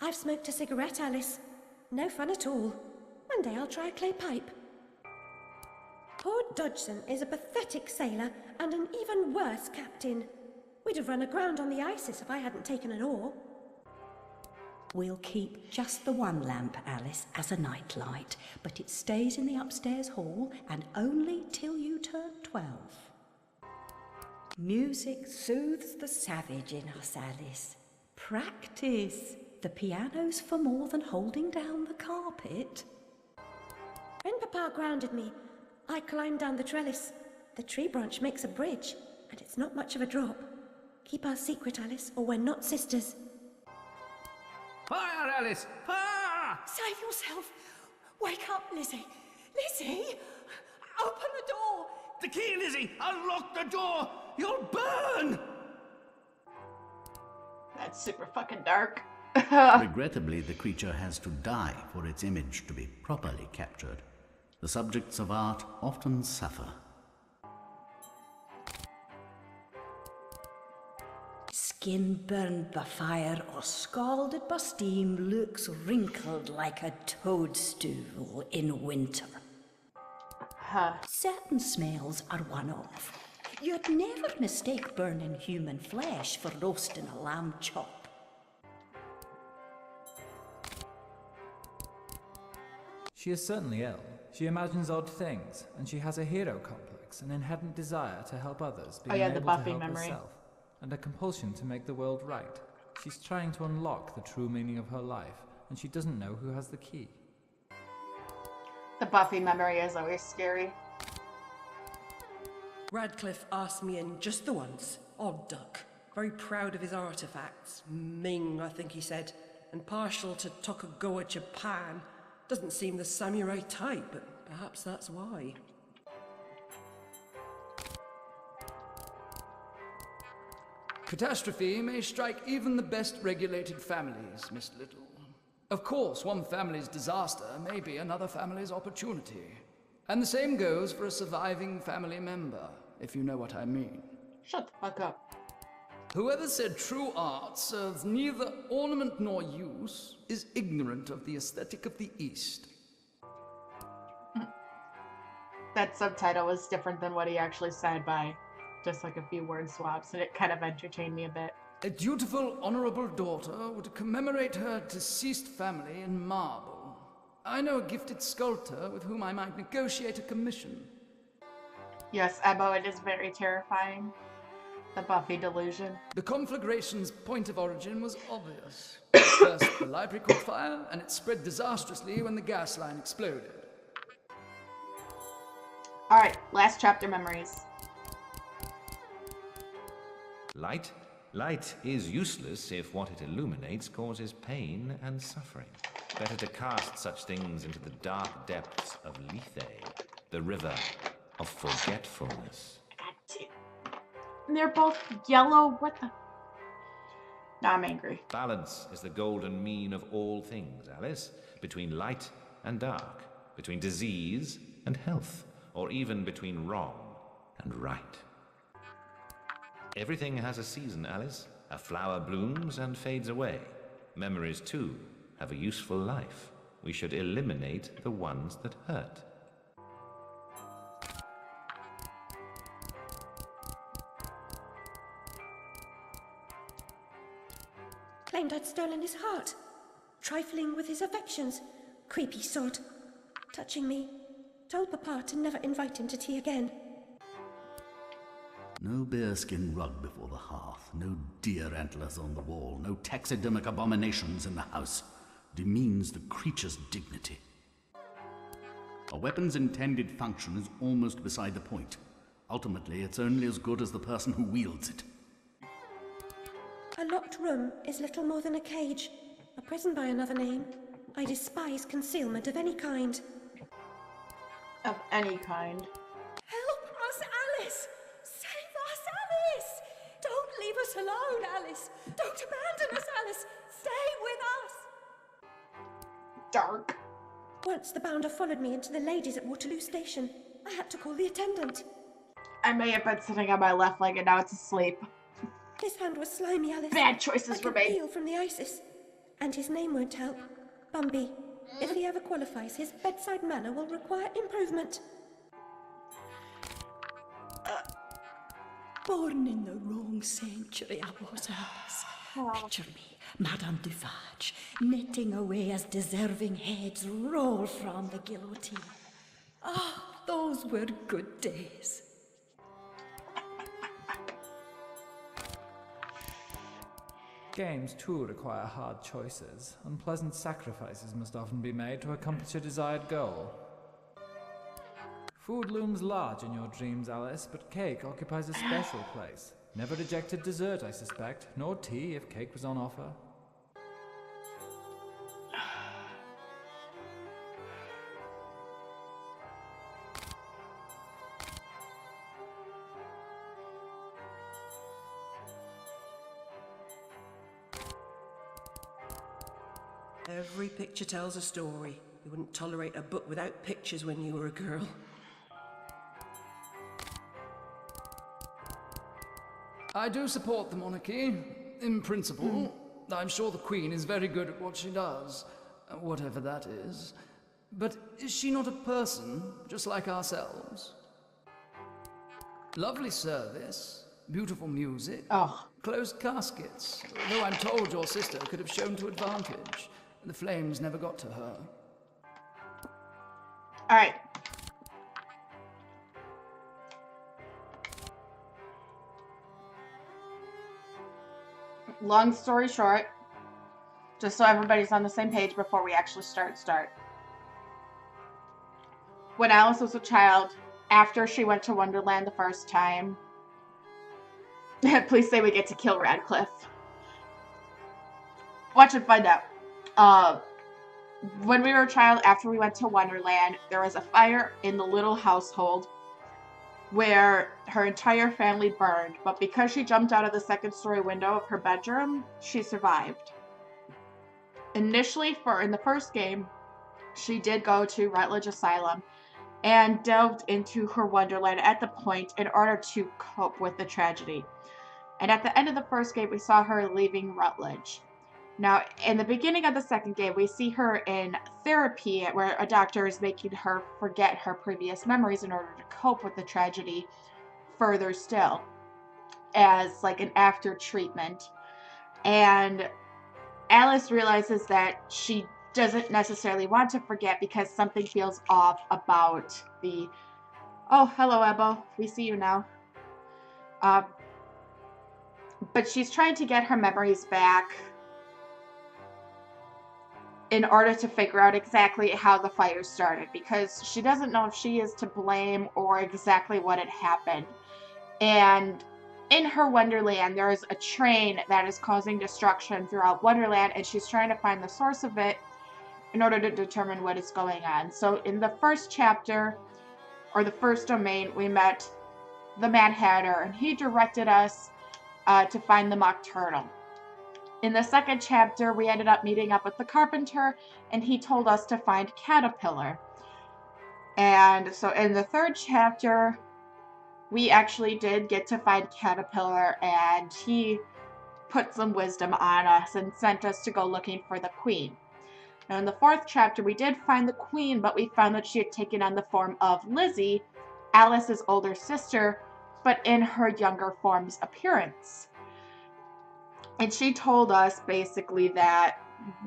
I've smoked a cigarette, Alice. No fun at all. One day I'll try a clay pipe. Poor Dodgson is a pathetic sailor and an even worse captain. We'd have run aground on the Isis if I hadn't taken an oar. We'll keep just the one lamp, Alice, as a nightlight, but it stays in the upstairs hall and only till you turn 12. Music soothes the savage in us, Alice. Practice. The piano's for more than holding down the carpet. When Papa grounded me, I climbed down the trellis. The tree branch makes a bridge, and it's not much of a drop. Keep our secret, Alice, or we're not sisters. Fire, Alice! Fire! Save yourself! Wake up, Lizzie! Lizzie! Open the door! The key, Lizzie! Unlock the door! You'll burn! That's super fucking dark. Regrettably, the creature has to die for its image to be properly captured. The subjects of art often suffer. Skin burned by fire or scalded by steam looks wrinkled like a toadstool in winter. Certain smells are one-off. You'd never mistake burning human flesh for roasting a lamb chop. She is certainly ill. She imagines odd things, and she has a hero complex, an inherent desire to help others, being the able Buffy to help memory. herself, and a compulsion to make the world right. She's trying to unlock the true meaning of her life, and she doesn't know who has the key. The Buffy memory is always scary. Radcliffe asked me in just the once. Odd duck. Very proud of his artifacts. Ming, I think he said. And partial to Tokugawa Japan. Doesn't seem the samurai type, but perhaps that's why. Catastrophe may strike even the best regulated families, Miss Little. Of course, one family's disaster may be another family's opportunity. And the same goes for a surviving family member, if you know what I mean. Shut the fuck up. Whoever said true art serves neither ornament nor use is ignorant of the aesthetic of the East. That subtitle was different than what he actually said by just like a few word swaps, and it kind of entertained me a bit. A dutiful, honorable daughter would commemorate her deceased family in marble. I know a gifted sculptor with whom I might negotiate a commission. Yes, Ebo, it is very terrifying. The Buffy delusion. The conflagration's point of origin was obvious. First, the library caught fire, and it spread disastrously when the gas line exploded. Alright, last chapter memories. Light? Light is useless if what it illuminates causes pain and suffering. Better to cast such things into the dark depths of Lethe, the river of forgetfulness. And they're both yellow. What the? Now I'm angry. Balance is the golden mean of all things, Alice. Between light and dark. Between disease and health. Or even between wrong and right. Everything has a season, Alice. A flower blooms and fades away. Memories, too, have a useful life. We should eliminate the ones that hurt. Claimed I'd stolen his heart. Trifling with his affections. Creepy sod. Touching me. Told Papa to never invite him to tea again. No bearskin rug before the hearth, no deer antlers on the wall, no taxidermic abominations in the house. Demeans the creature's dignity. A weapon's intended function is almost beside the point. Ultimately, it's only as good as the person who wields it. A locked room is little more than a cage. A prison by another name. I despise concealment of any kind. Of any kind. Help us, Alice! Save us, Alice! Don't leave us alone, Alice! Don't abandon us, Alice! Stay with us! Dark. Once the bounder followed me into the ladies at Waterloo Station. I had to call the attendant. I may have been sitting on my left leg and now it's asleep. His hand was slimy, Alice. Bad choices like were an made. eel from the Isis. And his name won't help. Bumby. If he ever qualifies, his bedside manner will require improvement. Born in the wrong century I was, Alice. Picture me, Madame Dufarge, knitting away as deserving heads roll from the guillotine. Ah, those were good days. Games too require hard choices. Unpleasant sacrifices must often be made to accomplish a desired goal. Food looms large in your dreams, Alice, but cake occupies a special place. Never rejected dessert, I suspect, nor tea if cake was on offer. Every picture tells a story. You wouldn't tolerate a book without pictures when you were a girl. I do support the monarchy, in principle. I'm sure the Queen is very good at what she does, whatever that is. But is she not a person, just like ourselves? Lovely service, beautiful music, closed caskets, though I'm told your sister could have shown to advantage. The flames never got to her. All right. Long story short, just so everybody's on the same page before we actually start. When Alice was a child, after she went to Wonderland the first time, please say we get to kill Radcliffe. Watch and find out. When we were a child, after we went to Wonderland, there was a fire in the little household where her entire family burned, but because she jumped out of the second-story window of her bedroom, she survived. Initially, in the first game, she did go to Rutledge Asylum and delved into her Wonderland at the point in order to cope with the tragedy. And at the end of the first game, we saw her leaving Rutledge. Now, in the beginning of the second game, we see her in therapy where a doctor is making her forget her previous memories in order to cope with the tragedy further still, as like an after treatment. And Alice realizes that she doesn't necessarily want to forget because something feels off about the... Oh, hello, Ebbo. We see you now. But she's trying to get her memories back in order to figure out exactly how the fire started, because she doesn't know if she is to blame or exactly what had happened. And in her Wonderland, there is a train that is causing destruction throughout Wonderland, and she's trying to find the source of it in order to determine what is going on. So in the first chapter, or the first domain, we met the Mad Hatter, and he directed us to find the Mock Turtle. In the second chapter, we ended up meeting up with the Carpenter, and he told us to find Caterpillar. And so in the third chapter, we actually did get to find Caterpillar, and he put some wisdom on us and sent us to go looking for the Queen. Now in the fourth chapter, we did find the Queen, but we found that she had taken on the form of Lizzie, Alice's older sister, but in her younger form's appearance. And she told us basically that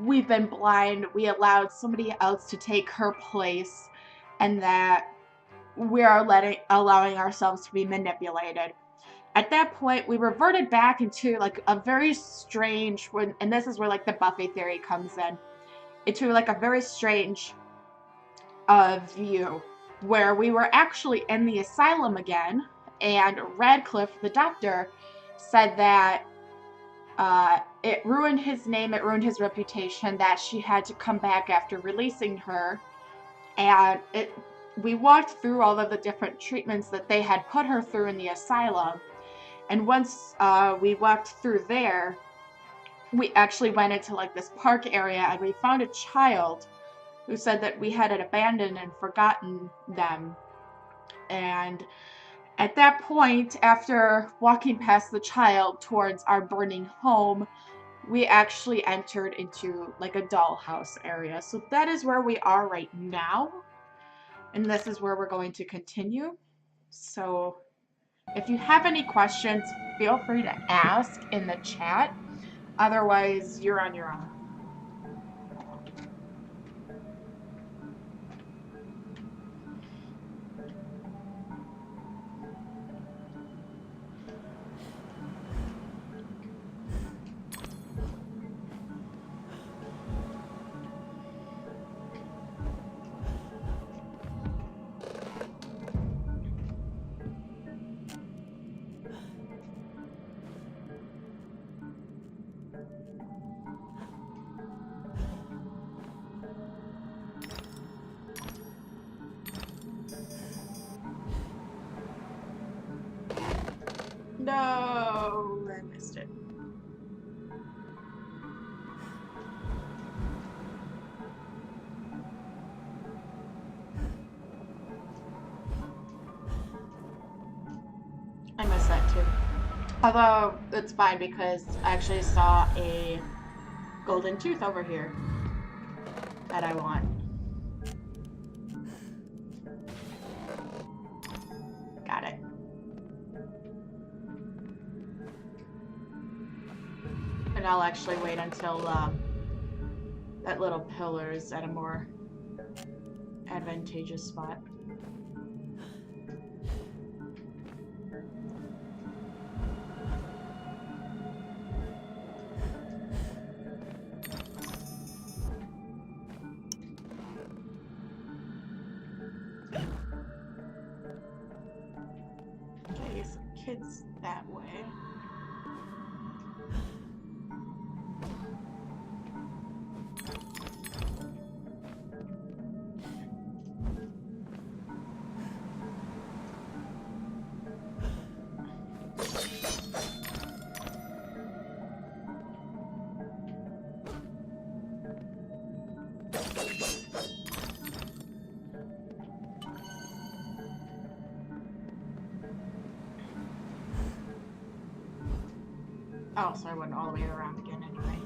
we've been blind, we allowed somebody else to take her place, and that we are allowing ourselves to be manipulated. At that point, we reverted back into like a very strange, and this is where like the Buffy theory comes in, into like a very strange view, where we were actually in the asylum again, and Radcliffe, the doctor, said that it ruined his name, it ruined his reputation, that she had to come back after releasing her. And we walked through all of the different treatments that they had put her through in the asylum. And once we walked through there, we actually went into like this park area, and we found a child who said that we had abandoned and forgotten them. And at that point, after walking past the child towards our burning home, we actually entered into like a dollhouse area. So that is where we are right now. And this is where we're going to continue. So if you have any questions, feel free to ask in the chat. Otherwise, you're on your own. No, I missed it. I missed that too. Although, it's fine because I actually saw a golden tooth over here that I want. Got it. And I'll actually wait until that little pillar is at a more advantageous spot. Okay, some kids that way. Oh, so I went all the way around again anyway.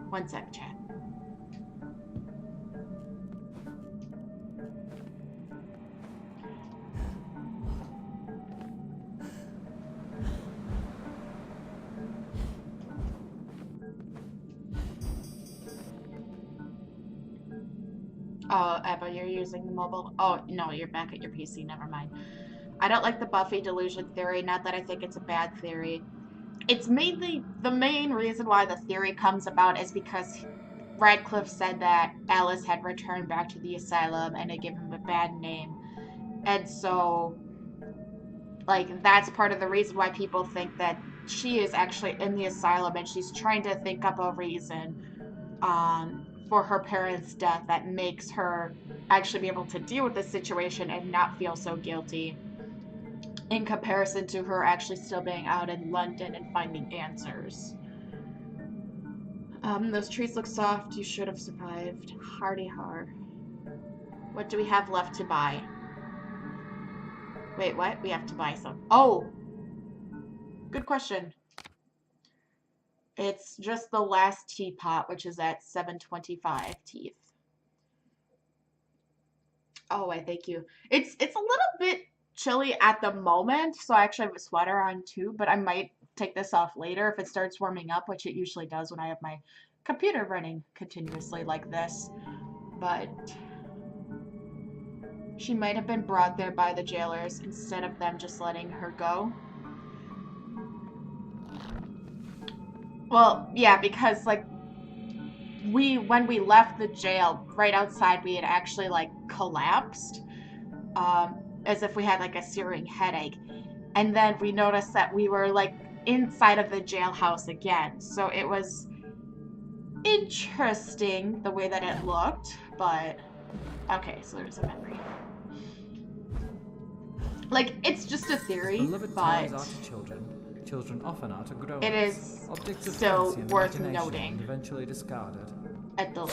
One sec, chat. Oh, Ebba, you're using the mobile? Oh, no, you're back at your PC, never mind. I don't like the Buffy delusion theory, not that I think it's a bad theory. It's mainly, the main reason why the theory comes about is because Radcliffe said that Alice had returned back to the asylum and it gave him a bad name. And so, like, that's part of the reason why people think that she is actually in the asylum and she's trying to think up a reason, for her parents' death that makes her actually be able to deal with the situation and not feel so guilty in comparison to her actually still being out in London and finding answers. Those trees look soft. You should have survived. Hardy har. What do we have left to buy? Wait, what? We have to buy some. Oh! Good question. It's just the last teapot, which is at 725 teeth. Oh, why, thank you. It's a little bit chilly at the moment, so I actually have a sweater on too, but I might take this off later if it starts warming up, which it usually does when I have my computer running continuously like this. But she might have been brought there by the jailers instead of them just letting her go. Well, yeah, because, like, when we left the jail, right outside, we had actually, like, collapsed, as if we had, like, a searing headache. And then we noticed that we were, like, inside of the jailhouse again. So it was interesting the way that it looked, but, okay, so there's a memory. Like, it's just a theory, Beloved but... tales are to children. children often are to grown-ups. It is Objects of still fancy and worth imagination noting. and eventually discarded. at the